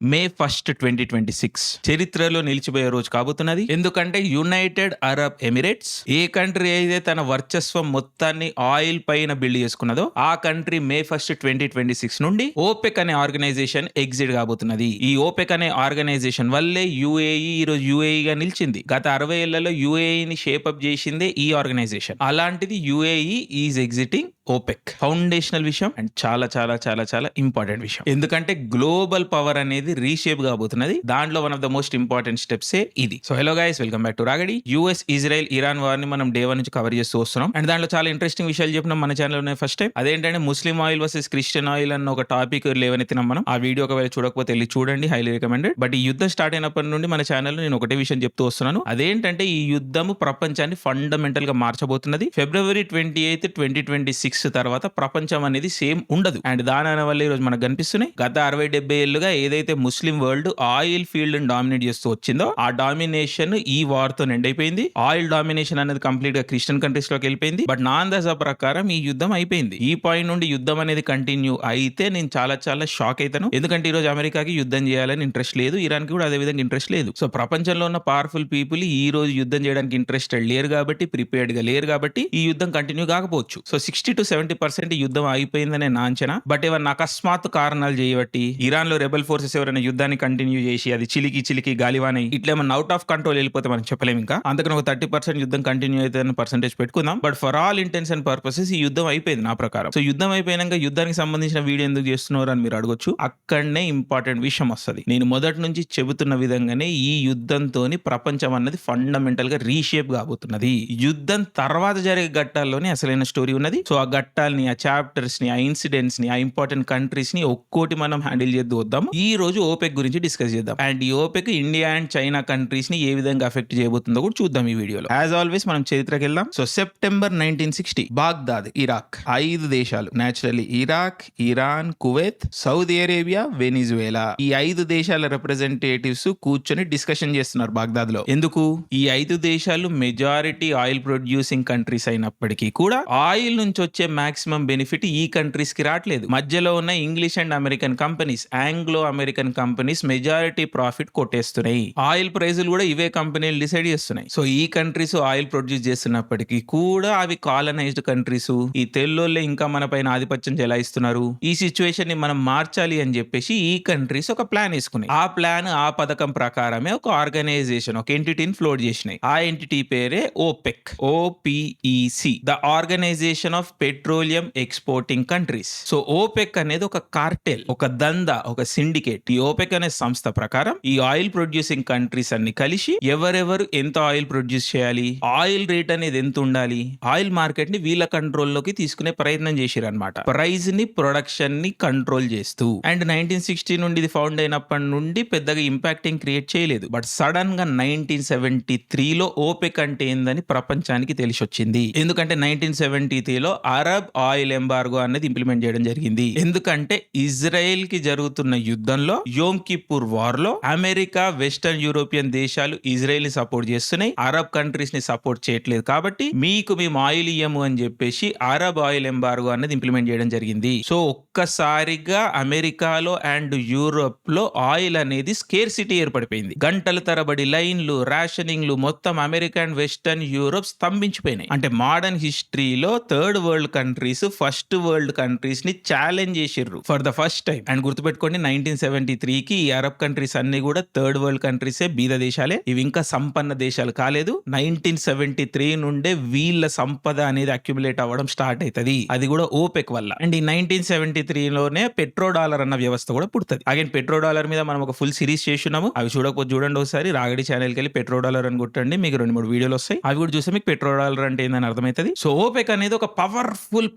మే 1, 2026 చరిత్రలో నిలిచిపోయే రోజు కాబోతున్నది. ఎందుకంటే యునైటెడ్ అరబ్ ఎమిరేట్స్ ఏ కంట్రీ అయితే తన వర్చస్వం మొత్తాన్ని ఆయిల్ పైన బిల్డ్ చేసుకున్నదో ఆ కంట్రీ మే 1, 2026 నుండి ఓపెక్ అనే ఆర్గనైజేషన్ ఎగ్జిట్ కాబోతున్నది. ఈ ఓపెక్ అనే ఆర్గనైజేషన్ వల్లే యుఏఈ ఈ రోజు యుఏఈ గా నిలిచింది. గత 60 ఏళ్లలో యుఏఈని షేప్అప్ చేసిందే ఈ ఆర్గనైజేషన్. అలాంటిది UAE is exiting OPEC. Foundational విషయం అండ్ చాలా చాలా చాలా చాలా ఇంపార్టెంట్ విషయం. ఎందుకంటే గ్లోబల్ పవర్ అనేది రీషేప్ కాబోతున్నది. దాంట్లో one of the most important steps ఇది. So hello guys, welcome back to Ragadi. US Israel Iran war ని మనం డే 1 నుంచి కవర్ చేస్తూ వస్తున్నాం. అండ్ దాంట్లో చాలా ఇంట్రెస్టింగ్ విషయాలు చెప్పినాం మన ఛానల్ లో ఫస్ట్ టైం. అదేంటంటే ముస్లిం ఆయిల్ వర్సెస్ క్రిస్టియన్ ఆయిల్ అన్న ఒక టాపిక్ లేవనెత్తినాం మనం. ఆ వీడియో ఒకవేళ చూడకపోతే వెళ్ళి చూడండి, హైలీ రికమెండెడ్. బట్ ఈ యుద్ధం స్టార్ట్ అయినప్పటి నుండి మన ఛానల్లో నేను ఒకటే విషయం చెప్తూ వస్తున్నాను. అదేంటంటే ఈ యుద్ధము ప్రపంచాన్ని ఫండమెంటల్ గా మార్చబోతున్నది. ఫిబ్రవరి 28, 2026 తర్వాత ప్రపంచం అనేది సేమ్ ఉండదు. అండ్ దాని వల్ల ఈ రోజు మనకు కనిపిస్తున్నాయి గత 60-70 ఏళ్లుగా ఏదైతే ముస్లిం వరల్డ్ ఆయిల్ ఫీల్డ్ డామినేట్ చేస్తూ వచ్చిందో ఆ డామినేషన్ ఈ వార్ తో ఎండ్ అయిపోయింది. ఆయిల్ డామినేషన్ అనేది కంప్లీట్ గా క్రిస్టియన్ కంట్రీస్ లోకి వెళ్ళిపోయింది. బట్ నా అందాజా ప్రకారం ఈ యుద్ధం అయిపోయింది. ఈ పాయింట్ నుండి యుద్ధం అనేది కంటిన్యూ అయితే నేను చాలా చాలా షాక్ అవుతాను. ఎందుకంటే ఈ రోజు అమెరికాకి యుద్ధం చేయాలని ఇంట్రెస్ట్ లేదు, ఇరాన్ కి కూడా అదే విధంగా ఇంట్రెస్ట్ లేదు. సో ప్రపంచంలో ఉన్న పవర్ఫుల్ పీపుల్ ఈ రోజు యుద్ధం చేయడానికి ఇంట్రెస్టెడ్ లేరు కాబట్టి, ప్రిపేర్డ్ గా లేరు కాబట్టి ఈ యుద్ధం కంటిన్యూ కాకపోవచ్చు. సో 60-70% యుద్ధం అయిపోయిందనే నా అంచనా. బట్ ఏమన్నా అకస్మాత్ కారణాలు చేయబట్టి ఇరాన్ లో రెబల్ ఫోర్సెస్ ఎవరైనా యుద్ధాన్ని కంటిన్యూ చేసి అది చిలికి గాలివానై ఇట్లా ఏమన్నా అవుట్ ఆఫ్ కంట్రోల్ వెళ్ళిపోతే మనం చెప్పలేము. ఇంకా అందుకని ఒక 30% యుద్ధం కంటిన్యూ అయితే పర్సెంటేజ్ పెట్టుకుందాం. But for all intense and purposes ఈ యుద్ధం అయిపోయింది నా ప్రకారం. సో యుద్ధం అయిపోయినాక యుద్ధానికి సంబంధించిన వీడియో ఎందుకు చేస్తున్నారు అని మీరు అడగొచ్చు. అక్కడనే ఇంపార్టెంట్ విషయం వస్తుంది. నేను మొదటి నుంచి చెబుతున్న విధంగానే ఈ యుద్ధంతో ప్రపంచం అన్నది ఫండమెంటల్ గా రీషేప్ కాబోతున్నది. యుద్ధం తర్వాత జరిగే ఘట్టాల్లోనే అసలైన స్టోరీ ఉన్నది. సో ఆ ఘట్టాలని, ఆ చాప్టర్స్ ని, ఆ ఇన్సిడెంట్స్ ని, ఆ ఇంపార్టెంట్ కంట్రీస్ ని ఒక్కోటి మనం హ్యాండిల్ చేద్దాం వద్దాం. ఈ రోజు ఓపెక్ గురించి డిస్కస్ చేద్దాం. అండ్ ఈ OPEC India and China countries ని ఏ విధంగా అఫెక్ట్ చేయబోతుందో కూడా చూద్దాం ఈ వీడియోలో. యాజ్ ఆల్వేస్ మనం చరిత్రకి వెళ్దాం. సో సెప్టెంబర్ 1960 బాగ్దాద్, ఇరాక్ 5 దేశాలు, naturally Iraq, Iran, Kuwait, Saudi Arabia, Venezuela, ఈ 5 దేశాల రిప్రజెంటేటివ్స్ కూర్చొని డిస్కషన్ చేస్తున్నారు బాగ్దాద్ లో. ఎందుకు? ఈ 5 దేశాలు మెజారిటీ ఆయిల్ ప్రొడ్యూసింగ్ కంట్రీస్ అయినప్పటికీ కూడా ఆయిల్ నుంచి వచ్చే మాక్సిమం బెనిఫిట్ ఈ కంట్రీస్ కి రావట్లేదు. మధ్యలో ఉన్న English and American companies, Anglo American companies majority profit కొట్టేస్తున్నాయి. ఆయిల్ ప్రైజులు కూడా ఇవే కంపెనీలు డిసైడ్ చేస్తున్నాయి. సో ఈ కంట్రీస్ ఆయిల్ ప్రొడ్యూస్ చేస్తున్నప్పటికీ కూడా అవి కాలనైజ్డ్ కంట్రీస్. ఈ తెల్లోళ్ళే ఇంకా మన పైన ఆధిపత్యం చెలాయిస్తున్నారు. ఈ సిచ్యువేషన్ ని మనం మార్చాలి అని చెప్పేసి ఈ కంట్రీస్ ఒక ప్లాన్ వేసుకున్నాయి. ఆ ప్లాన్, ఆ పథకం ప్రకారమే ఒక ఆర్గనైజేషన్, ఒక ఎంటిటీని ఫ్లోట్ చేసినాయి. ఆ ఎంటిటీ పేరే OPEC, OPEC, the organisation of petroleum exporting countries. So OPEC అనేది ఒక కార్టెల్, ఒక దందా, ఒక సిండికేట్. ఈ ఓపెక్ అనే సంస్థ ప్రకారం ఈ ఆయిల్ ప్రొడ్యూసింగ్ కంట్రీస్ అన్ని కలిసి ఎవరెవరు ఎంత ఆయిల్ ప్రొడ్యూస్ చేయాలి, ఆయిల్ రేట్ అనేది ఎంత ఉండాలి, ఆయిల్ మార్కెట్ ని వీళ్ళ కంట్రోల్ లోకి తీసుకునే ప్రయత్నం చేశారు అనమాట. ప్రైస్ ని, ప్రొడక్షన్ ని కంట్రోల్ చేస్తూ. అండ్ 1960 నుండి ఇది ఫౌండ్ అయినప్పటి నుండి పెద్దగా ఇంపాక్టింగ్ క్రియేట్ చేయలేదు. బట్ సడన్ గా 1973లో ఓపెక్ అంటే ఏందని ప్రపంచానికి తెలిసి వచ్చింది. ఎందుకంటే 1973లో అరబ్ ఆయిల్ ఎంబార్గో అనేది ఇంప్లిమెంట్ చేయడం జరిగింది. ఎందుకంటే ఇజ్రాయెల్ కి జరుగుతున్న యుద్ధంలో, యోమ్ కిప్పూర్ వార్ లో అమెరికా, వెస్టర్న్ యూరోపియన్ దేశాలు ఇజ్రాయెల్ ని సపోర్ట్ చేస్తున్నాయి, అరబ్ కంట్రీస్ ని సపోర్ట్ చేయట్లేదు. కాబట్టి మీకు మేము ఆయిల్ ఇయ్యము అని చెప్పేసి అరబ్ ఆయిల్ ఎంబార్గో అనేది ఇంప్లిమెంట్ చేయడం జరిగింది. సో ఒక్కసారిగా అమెరికాలో అండ్ యూరోప్ లో ఆయిల్ అనేది స్కేర్సిటీ ఏర్పడిపోయింది. గంటల తరబడి లైన్లు, రేషనింగ్లు, మొత్తం అమెరికా అండ్ వెస్టర్న్ యూరోప్ స్తంభించిపోయినాయి. అంటే మోడర్న్ హిస్టరీలో third world countries first world countries ని ఛాలెంజ్ చేసిర్రు for the first time. And గుర్తుపెట్టుకోండి, 1973కి ఈ అరబ్ కంట్రీస్ అన్ని కూడా థర్డ్ వరల్డ్ కంట్రీసే, బీద దేశాలే. ఇవి ఇంకా సంపన్న దేశాలు కాలేదు. 1973 నుండే వీళ్ళ సంపద అనేది అక్యుములేట్ అవ్వడం స్టార్ట్ అవుతుంది. అది కూడా ఓపెక్ వల్ల. అండ్ ఈ 1973లోనే పెట్రో డాలర్ అన్న వ్యవస్థ కూడా పుడుతుంది. అగైన్ పెట్రో డాలర్ మీద మనం ఒక ఫుల్ సిరీస్ చేస్తున్నాము. అవి చూడకపోతే చూడండి ఒకసారి. రాగడి ఛానల్కి వెళ్ళి పెట్రో డాలర్ అని కొట్టండి, మీకు 2-3 వీడియోలు వస్తాయి. అవి కూడా చూస్తే మీకు పెట్రో డాలర్ అంటే ఏందని అర్థమవుతుంది. సో ఓపెక్ అనేది ఒక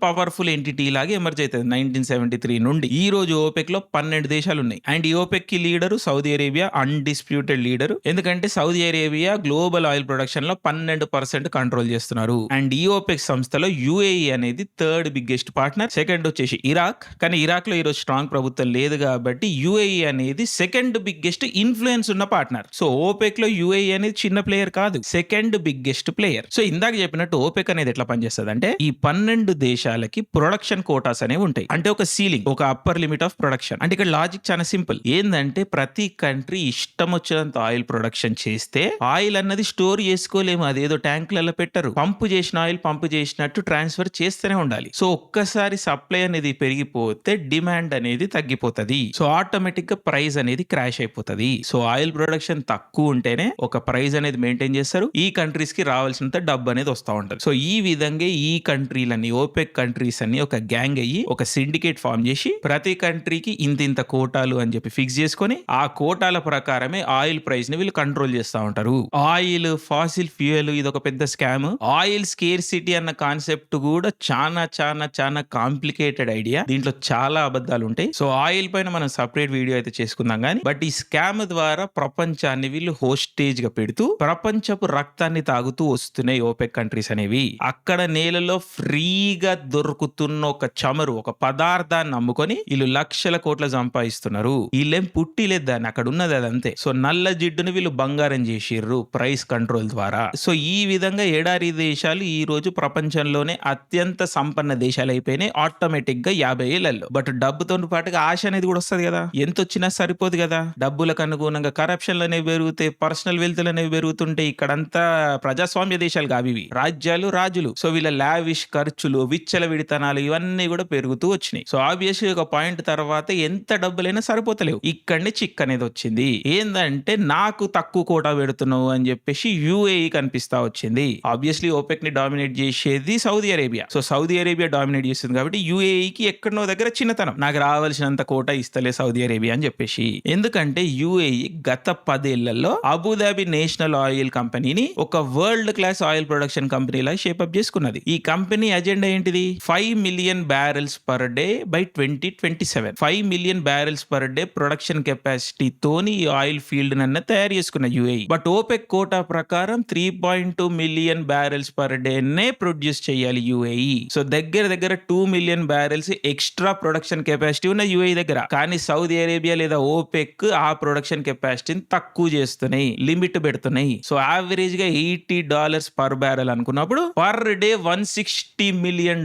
పవర్ఫుల్ ఎంటిటీ లాగా ఎమర్జ్ అవుతుంది 1973 నుండి. ఈ రోజు ఓపెక్ లో 12 దేశాలు ఉన్నాయి. అండ్ ఈ ఓపెక్ కి leader Saudi Arabia, undisputed leader. ఎందుకంటే Saudi Arabia global oil production లో 12% కంట్రోల్ చేస్తున్నారు. అండ్ ఈ ఓపెక్ సంస్థలో యుఏఈ అనేది థర్డ్ బిగ్గెస్ట్ పార్ట్నర్. సెకండ్ వచ్చేసి ఇరాక్. కానీ ఇరాక్ లో ఈరోజు స్ట్రాంగ్ ప్రభుత్వం లేదు కాబట్టి యుఏఈ అనేది సెకండ్ బిగ్గెస్ట్ ఇన్ఫ్లుయెన్స్ ఉన్న పార్ట్నర్. సో ఓపెక్ లో యుఏఈ అనేది చిన్న ప్లేయర్ కాదు, సెకండ్ బిగ్గెస్ట్ ప్లేయర్. సో ఇందాక చెప్పినట్టు ఓపెక్ అనేది ఎట్లా పనిచేస్తుంది అంటే, ఈ 12 దేశాలకి ప్రొడక్షన్ కోటాస్ అనేవి ఉంటాయి. అంటే ఒక సీలింగ్, ఒక అప్పర్ లిమిట్ ఆఫ్ ప్రొడక్షన్. అంటే ఇక్కడ లాజిక్ చాలా సింపుల్. ఏందంటే ప్రతి కంట్రీ ఇష్టం వచ్చినంత ఆయిల్ ప్రొడక్షన్ చేస్తే ఆయిల్ అన్నది స్టోర్ చేసుకోలేము. అదేదో ట్యాంకులలో పెట్టరు. పంపు చేసిన ఆయిల్ పంపు చేసినట్టు ట్రాన్స్ఫర్ చేస్తూనే ఉండాలి. సో ఒక్కసారి సప్లై అనేది పెరిగిపోతే డిమాండ్ అనేది తగ్గిపోతది. సో ఆటోమేటిక్ గా ప్రైస్ అనేది క్రాష్ అయిపోతది. సో ఆయిల్ ప్రొడక్షన్ తక్కువ ఉంటేనే ఒక ప్రైస్ అనేది మెయింటైన్ చేస్తారు. ఈ కంట్రీస్ కి రావాల్సినంత డబ్బు అనేది వస్తూ ఉంటది. సో ఈ విధంగా ఈ కంట్రీలన్నీ, ఓపెక్ కంట్రీస్ అన్ని ఒక గ్యాంగ్ అయ్యి ఒక సిండికేట్ ఫామ్ చేసి ప్రతి కంట్రీకి ఇంత కోటాలు అని చెప్పి ఫిక్స్ చేసుకొని ఆ కోటాల ప్రకారమే ఆయిల్ ప్రైస్ ని వీళ్ళు కంట్రోల్ చేస్తూ ఉంటారు. ఆయిల్, ఫాసిల్ ఫ్యూయల్ ఇది ఒక పెద్ద స్కామ్. ఆయిల్ స్కేర్సిటీ అన్న కాన్సెప్ట్ కూడా చాలా కాంప్లికేటెడ్ ఐడియా. దీంట్లో చాలా అబద్ధాలు ఉంటాయి. సో ఆయిల్ పైన మనం సపరేట్ వీడియో అయితే చేసుకుందాం కానీ, బట్ ఈ స్కామ్ ద్వారా ప్రపంచాన్ని వీళ్ళు హోస్టేజ్ గా పెడుతూ ప్రపంచపు రక్తాన్ని తాగుతూ వస్తున్నాయి ఓపెక్ కంట్రీస్ అనేవి. అక్కడ నేలలో ఫ్రీగా దొరుకుతున్న ఒక చమురు, ఒక పదార్థాన్ని అమ్ముకొని వీళ్ళు లక్షల కోట్ల సంపాదిస్తున్నారు. వీళ్ళేం పుట్టిలేదు దాన్ని, అక్కడ ఉన్నది అదంతే. సో నల్ల జిడ్డుని వీళ్ళు బంగారం చేసిర్రు ప్రైస్ కంట్రోల్ ద్వారా. సో ఈ విధంగా ఎడారి దేశాలు ఈ రోజు ప్రపంచంలోనే అత్యంత సంపన్న దేశాలు అయిపోయినాయి ఆటోమేటిక్ గా 50 ఏళ్లలో. బట్ డబ్బుతో పాటుగా ఆశ అనేది కూడా వస్తుంది కదా. ఎంత వచ్చినా సరిపోదు కదా. డబ్బులకు అనుగుణంగా కరప్షన్లు అనేవి పెరుగుతాయి, పర్సనల్ వెల్త్లు అనేవి పెరుగుతుంటాయి. ఇక్కడంతా ప్రజాస్వామ్య దేశాలు కావి, రాజ్యాలు, రాజులు. సో వీళ్ళ లావిష్ ఖర్చులు, విచ్చల విడితనాలు ఇవన్నీ కూడా పెరుగుతూ వచ్చినాయి. సో ఆబ్వియస్లీ ఒక పాయింట్ తర్వాత ఎంత డబ్బులైనా సరిపోతలేవు. ఇక్కడనే చిక్ అనేది వచ్చింది. ఏందంటే నాకు తక్కువ కోటా పెడుతున్నావు అని చెప్పేసి యుఏఈ కనిపిస్తా వచ్చింది. ఆబ్వియస్లీ ఓపెక్ ని డామినేట్ చేసేది Saudi Arabia. So Saudi Arabia dominate చేస్తుంది కాబట్టి యుఏఈకి ఎక్కడనో దగ్గర చిన్నతనం, నాకు రావాల్సినంత కోటా ఇస్తలే సౌదీ అరేబియా అని చెప్పేసి. ఎందుకంటే యుఏఈ గత 10 ఏళ్లలో అబుదాబి నేషనల్ ఆయిల్ కంపెనీని ఒక వరల్డ్ క్లాస్ ఆయిల్ ప్రొడక్షన్ కంపెనీలా షేపప్ చేసుకున్నది. ఈ కంపెనీ అజెండా ఏంటిది? 5 million barrels per day by 2027. 5 million barrels per day production capacity తోని ఈ ఆయిల్ ఫీల్డ్ నన్న తయారు చేసుకున్న యుఏఈ. బట్ ఓపెక్ కోటా ప్రకారం 3.2 మిలియన్ బ్యారెల్స్ పర్ డే నే ప్రొడ్యూస్ చేయాలి యుఏఈ. సో దగ్గర 2 million barrels extra production capacity ఉన్న యుఏఈ దగ్గర. కానీ సౌదీ అరేబియా లేదా ఓపెక్ ఆ ప్రొడక్షన్ కెపాసిటీని తక్కువ చేస్తున్నాయి, లిమిట్ పెడుతున్నాయి. సో యావరేజ్ గా $80 పర్ బ్యారెల్ అనుకున్నప్పుడు పర్ డే $160 మిలియన్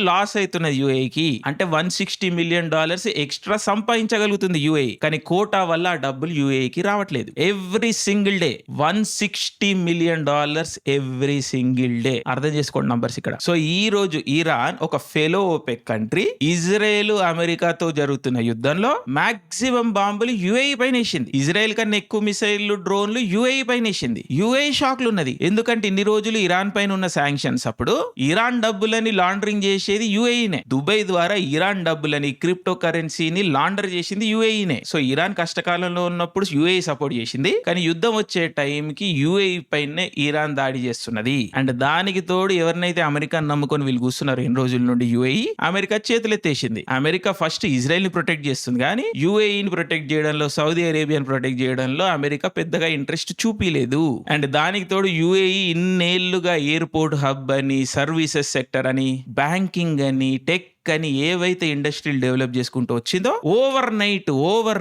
లాస్ అవుతున్నది యుఏఈకి. అంటే $160 మిలియన్ ఎక్స్ట్రా సంపాదించగలుగుతుంది యుఏఈ. కానీ కోటా వల్ల ఆ డబ్బులు యుఏఈకి రావట్లేదు. Every single day $160 million every single day. అర్థం చేసుకోండి నంబర్స్ ఇక్కడ. సో ఈ రోజు ఇరాన్ ఒక ఫెలో ఓపెక్ కంట్రీ ఇజ్రాయెల్ అమెరికాతో జరుగుతున్న యుద్ధంలో మాక్సిమం బాంబులు యుఏఈ పైన వేసింది. ఇజ్రాయెల్ కన్నా ఎక్కువ మిసైళ్లు, డ్రోన్లు యుఏఈ పైన వేసింది. యుఏఈ షాక్లు ఉన్నది. ఎందుకంటే ఇన్ని రోజులు ఇరాన్ పైన ఉన్న శాంక్షన్స్ అప్పుడు ఇరాన్ డబ్బులని లాండరింగ్ చేసేది యుఏఈనే. దుబాయ్ ద్వారా ఇరాన్ డబ్బులని, క్రిప్టో కరెన్సీని లాండర్ చేసింది యుఏఈనే. సో ఇరాన్ కష్టకాలంలో ఉన్నప్పుడు యుఏఈ సపోర్ట్ చేసింది. కానీ యుద్ధం వచ్చే టైంకి యుఏఈ పైనే ఇరాన్ దాడి చేస్తున్నది. అండ్ దానికి తోడు ఎవరినైతే అమెరికాను నమ్ముకొని వీళ్ళు కూర్చున్నారు ఎన్ని రోజుల నుండి యుఏఈ, అమెరికా చేతులెత్తేసింది. అమెరికా ఫస్ట్ ఇజ్రాయెల్ ని ప్రొటెక్ట్ చేస్తుంది కానీ యుఏఈని ప్రొటెక్ట్ చేయడంలో, సౌదీ అరేబియాని ప్రొటెక్ట్ చేయడంలో అమెరికా పెద్దగా ఇంట్రెస్ట్ చూపిలేదు. అండ్ దానికి తోడు యుఏఈ ఇన్నేళ్లుగా ఎయిర్పోర్ట్ హబ్ అని, సర్వీసెస్ సెక్టర్ అని, బ్యాంకింగ్ అని, టెక్ కానీ ఏవైతే ఇండస్ట్రీలు డెవలప్ చేసుకుంటూ వచ్చిందో ఓవర్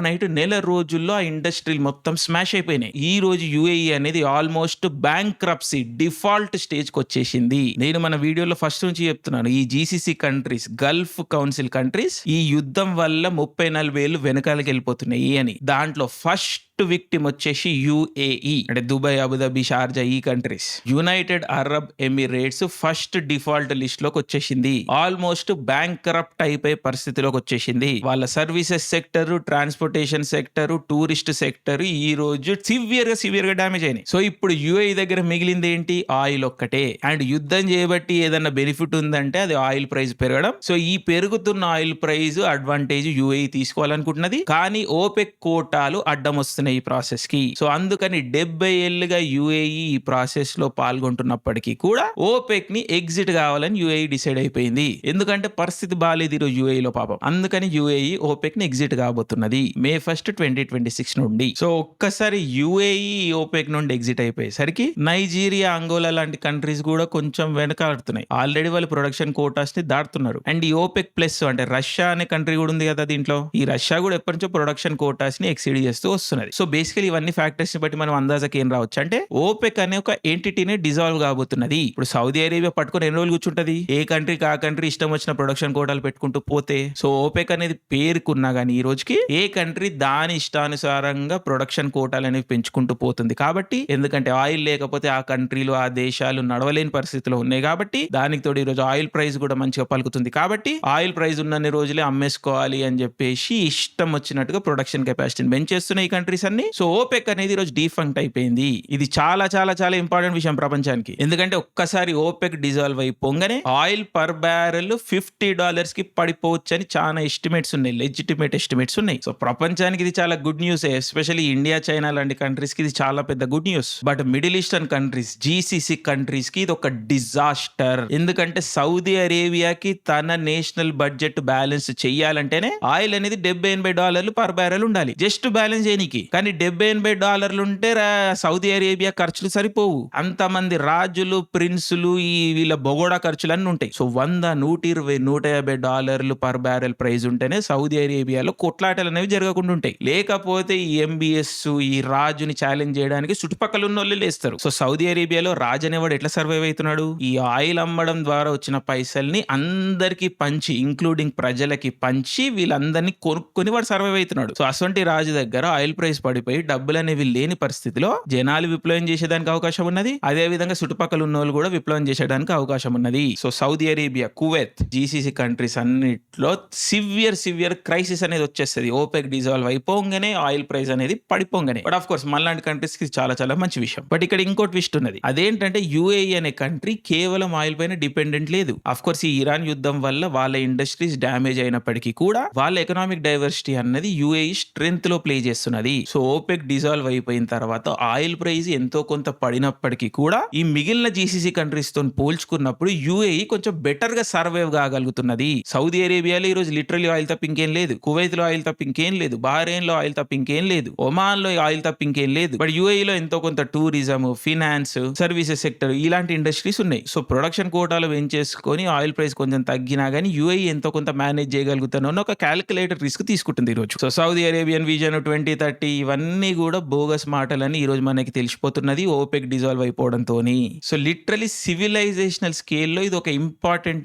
నైట్ నెల రోజుల్లో ఆ ఇండస్ట్రీలు మొత్తం స్మాష్ అయిపోయినాయి. ఈ రోజు యుఏఈ అనేది ఆల్మోస్ట్ బ్యాంక్రప్సీ డిఫాల్ట్ స్టేజ్ కి వచ్చేసింది. నేను మన వీడియోలో ఫస్ట్ నుంచి చెప్తున్నాను, ఈ GCC countries, Gulf council countries ఈ యుద్ధం వల్ల 30-40 ఏళ్ళు వెనకాలకి వెళ్ళిపోతున్నాయి అని. దాంట్లో ఫస్ట్ విక్టిమ్ వచ్చేసి యుఏఈ, అంటే దుబాయ్, అబుదాబి, షార్జా, ఈ countries. United Arab Emirates first default list లోకి వచ్చేసింది. ఆల్మోస్ట్ బ్యాంక్రప్ట్ అయిపోయే పరిస్థితిలోకి వచ్చేసింది. వాళ్ళ services sector, transportation sector, tourist sector ఈ రోజు సివియర్ గా డామేజ్ అయినాయి. సో ఇప్పుడు యుఏఈ దగ్గర మిగిలింది ఏంటి? ఆయిల్ ఒక్కటే. అండ్ యుద్ధం చేయబట్టి ఏదన్నా బెనిఫిట్ ఉందంటే అది ఆయిల్ ప్రైస్ పెరగడం. సో ఈ పెరుగుతున్న ఆయిల్ ప్రైస్ అడ్వాంటేజ్ యుఏఈ తీసుకోవాలనుకుంటున్నది. కానీ ఓపెక్ కోటాలు అడ్డం వస్తున్నాయి ఈ ప్రాసెస్ కి. సో అందుకని 70 ఏళ్లుగా యుఏఈ ఈ ప్రాసెస్ లో పాల్గొంటున్నప్పటికీ కూడా ఓపెక్ ని ఎగ్జిట్ కావాలని యుఏఈ డిసైడ్ అయిపోయింది. ఎందుకంటే పరిస్థితి పరిస్థితి బాగాలేదు ఈరోజు యూఏఈలో పాపం. అందుకని యూఏఈ ఓపెక్ ని ఎగ్జిట్ కాబోతున్నది May 1, 2026 నుండి. సో ఒక్కసారి యూఏఈ ఓపెక్ నుండి ఎగ్జిట్ అయిపోయేసరికి నైజీరియా, అంగోలా లాంటి కంట్రీస్ కూడా కొంచెం వెనకాడుతున్నాయి. ఆల్రెడీ వాళ్ళు ప్రొడక్షన్ కోటాస్ ని దాటుతున్నారు. అండ్ ఈ ఓపెక్ ప్లస్ అంటే రష్యా అనే కంట్రీ కూడా ఉంది కదా దీంట్లో. ఈ రష్యా కూడా ఎప్పటి నుంచో ప్రొడక్షన్ కోటాస్ ని ఎక్సీడ్ చేస్తూ వస్తున్నది. సో బేసికలీ ఇవన్నీ ఫ్యాక్టర్స్ ని బట్టి మనం అందాజకి ఏం రావచ్చు అంటే ఓపెక్ అనే ఒక ఎంటిటీని డిజాల్వ్ కాబోతున్నది. ఇప్పుడు సౌదీ అరేబియా పట్టుకొని ఎన్ని రోజులు కూర్చుంటది? ఏ కంట్రీకి ఆ కంట్రీ ఇష్టం వచ్చిన ప్రొడక్షన్ కోటాలు పెట్టుకుంటూ పోతే. సో ఓపెక్ అనేది పేరుకున్నా గానీ ఈ రోజుకి ఏ కంట్రీ దాని ఇష్టానుసారంగా ప్రొడక్షన్ కోటాలు అనేవి పెంచుకుంటూ పోతుంది. కాబట్టి ఎందుకంటే ఆయిల్ లేకపోతే ఆ కంట్రీలు, ఆ దేశాలు నడవలేని పరిస్థితిలో ఉన్నాయి. కాబట్టి దానికి తోడు ఈ రోజు ఆయిల్ ప్రైస్ కూడా మంచిగా పలుకుతుంది. కాబట్టి ఆయిల్ ప్రైస్ ఉన్నన్ని రోజులే అమ్మేసుకోవాలి అని చెప్పేసి ఇష్టం వచ్చినట్టుగా ప్రొడక్షన్ కెపాసిటీని పెంచేస్తున్నాయి ఈ కంట్రీస్ అన్ని. సో ఓపెక్ అనేది ఈ రోజు డిఫంక్ట్ అయిపోయింది. ఇది చాలా చాలా చాలా ఇంపార్టెంట్ విషయం ప్రపంచానికి. ఎందుకంటే ఒక్కసారి ఓపెక్ డిజాల్వ్ అయిపోగానే ఆయిల్ పర్ బ్యారెల్ $50 కి పడిపోవచ్చని చాలా ఎస్టిమేట్స్ ఉన్నాయి, లెజిటిమేట్ ఎస్టిమేట్స్ ఉన్నాయి. సో ప్రపంచానికి ఇది చాలా good news. Especially India, China లాంటి కంట్రీస్ కి ఇది చాలా పెద్ద good news. But middle eastern countries, GCC countries కి ఇది ఒక డిజాస్టర్. ఎందుకంటే సౌదీ అరేబియాకి తన నేషనల్ బడ్జెట్ బ్యాలెన్స్ చెయ్యాలంటేనే ఆయిల్ అనేది $70-80 పర్ బ్యారెల్ ఉండాలి జస్ట్ బ్యాలెన్స్ చేయనికి. కానీ $70-80 ఉంటే సౌదీ అరేబియా ఖర్చులు సరిపోవు. అంతమంది రాజులు, ప్రిన్సులు, ఈ వీళ్ళ బొగోడా ఖర్చులు అన్నీ ఉంటాయి. సో $100, $120, $150 పర్ బ్యారెల్ ప్రైస్ ఉంటేనే సౌదీ అరేబియాలో కొట్లాటలు అనేవి జరగకుండా ఉంటాయి. లేకపోతే ఈ ఎంబీఎస్, ఈ రాజుని ఛాలెంజ్ చేయడానికి చుట్టుపక్కల ఉన్న వాళ్ళు లేస్తారు. సో సౌదీ అరేబియాలో రాజు అనేవాడు ఎట్లా సర్వైవ్ అవుతున్నాడు? ఈ ఆయిల్ అమ్మడం ద్వారా వచ్చిన పైసల్ని అందరికి పంచి, ఇంక్లూడింగ్ ప్రజలకి పంచి వీళ్ళందరినీ కొనుక్కొని వాడు సర్వైవ్ అవుతున్నాడు. సో అసొంటి రాజు దగ్గర ఆయిల్ ప్రైస్ పడిపోయి డబ్బులు అనేవి లేని పరిస్థితిలో జనాలు విప్లవం చేసేదానికి అవకాశం ఉన్నది. అదే విధంగా చుట్టుపక్కల ఉన్న వాళ్ళు కూడా విప్లవం చేసేదానికి అవకాశం ఉన్నది. So Saudi Arabia, Kuwait, GCC countries అన్నిట్లో సివియర్ క్రైసిస్ అనేది వచ్చేస్తుంది ఓపెక్ డిజాల్వ్ అయిపోగానే, ఆయిల్ ప్రైస్ అనేది పడిపోగానే. బట్ ఆఫ్ కోర్స్ మనలాంటి కంట్రీస్ కి చాలా చాలా మంచి విషయం. బట్ ఇక్కడ ఇంకో ట్విస్ట్ ఉన్నది. అదేంటంటే యూఏఈ అనే కంట్రీ కేవలం ఆయిల్ పైన డిపెండెంట్ లేదు. ఆఫ్ కోర్స్ ఈ ఇరాన్ యుద్ధం వల్ల వాళ్ళ ఇండస్ట్రీస్ డ్యామేజ్ అయినప్పటికీ కూడా వాళ్ళ ఎకనామిక్ డైవర్సిటీ అన్నది యూఏఈ స్ట్రెంత్ లో ప్లే చేస్తున్నది. సో ఓపెక్ డిజాల్వ్ అయిపోయిన తర్వాత ఆయిల్ ప్రైస్ ఎంతో కొంత పడినప్పటికీ కూడా ఈ మిగిలిన జీసీసీ కంట్రీస్ తో పోల్చుకున్నప్పుడు యూఏఈ కొంచెం బెటర్ గా సర్వైవ్ కాగలుగుతున్నది. సౌదీ అరేబియాలో ఈ రోజు లిటరల్లీ ఆయిల్ తప్ప ఇంకేం లేదు. కువైత్ లో ఆయిల్ తప్ప ఇంకేం లేదు. బహ్రెయిన్ లో ఆయిల్ తప్ప ఇంకేం లేదు. ఒమాన్ లో ఆయిల్ తప్ప ఇంకేం లేదు. బట్ యూఏఈలో ఎంతో కొంత టూరిజం, ఫినాన్స్, సర్వీసెస్ సెక్టర్ ఇలాంటి ఇండస్ట్రీస్ ఉన్నాయి. సో ప్రొడక్షన్ కోటాలు పెంచేసుకొని ఆయిల్ ప్రైస్ కొంచెం తగ్గినా గానీ యూఏఈ ఎంతో కొంత మేనేజ్ చేయగలుగుతాను ఒక క్యాలిక్యులేటర్ రిస్క్ తీసుకుంటుంది ఈ రోజు. సో సౌదీ అరేబియన్ విజన్ 2030 ఇవన్నీ కూడా బోగస్ మాటలని ఈ రోజు మనకి తెలిసిపోతున్నది ఓపెక్ డిజాల్వ్ అయిపోవడంతో. సో లిటరలీ సివిలైజేషనల్ స్కేల్లో ఇది ఒక ఇంపార్టెంట్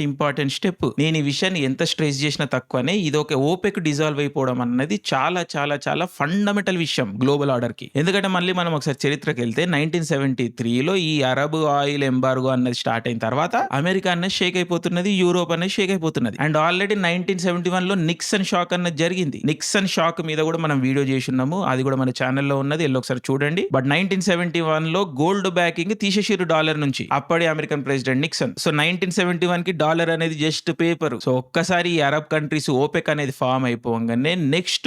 స్టెప్. నేను ఈ విషయాన్ని ఎంత స్ట్రెస్ చేసినా తక్కువనే. ఇది ఒక ఓపెక్ డిజాల్వ్ అయిపోవడం అన్నది చాలా చాలా చాలా ఫండమెంటల్ విషయం గ్లోబల్ ఆర్డర్ కి. ఎందుకంటే మళ్ళీ మనం ఒకసారి చరిత్రకి వెళ్తే 1973లో ఈ అరబ్ ఆయిల్ ఎంబార్గో అన్నది స్టార్ట్ అయిన తర్వాత అమెరికా అనేది షేక్ అయిపోతున్నది, యూరోప్ అనేది షేక్ అయిపోతున్నది. అండ్ ఆల్రెడీ 1971లో నిక్సన్ షాక్ అన్నది జరిగింది. నిక్సన్ షాక్ మీద కూడా మనం వీడియో చేసి ఉన్నాము, అది కూడా మన ఛానల్లో ఉన్నది, వెళ్ళి ఒకసారి చూడండి. బట్ 1971లో గోల్డ్ బ్యాకింగ్ తీసేసిరు డాలర్ నుంచి అప్పటి అమెరికన్ ప్రెసిడెంట్ నిక్సన్. సో 1971 కి డాలర్ అనేది జస్ట్ పేపర్. సో ఒక్కసారి ఈ అరబ్ కంట్రీస్ ఓపెక్ అనేది ఫామ్ అయిపోగానే నెక్స్ట్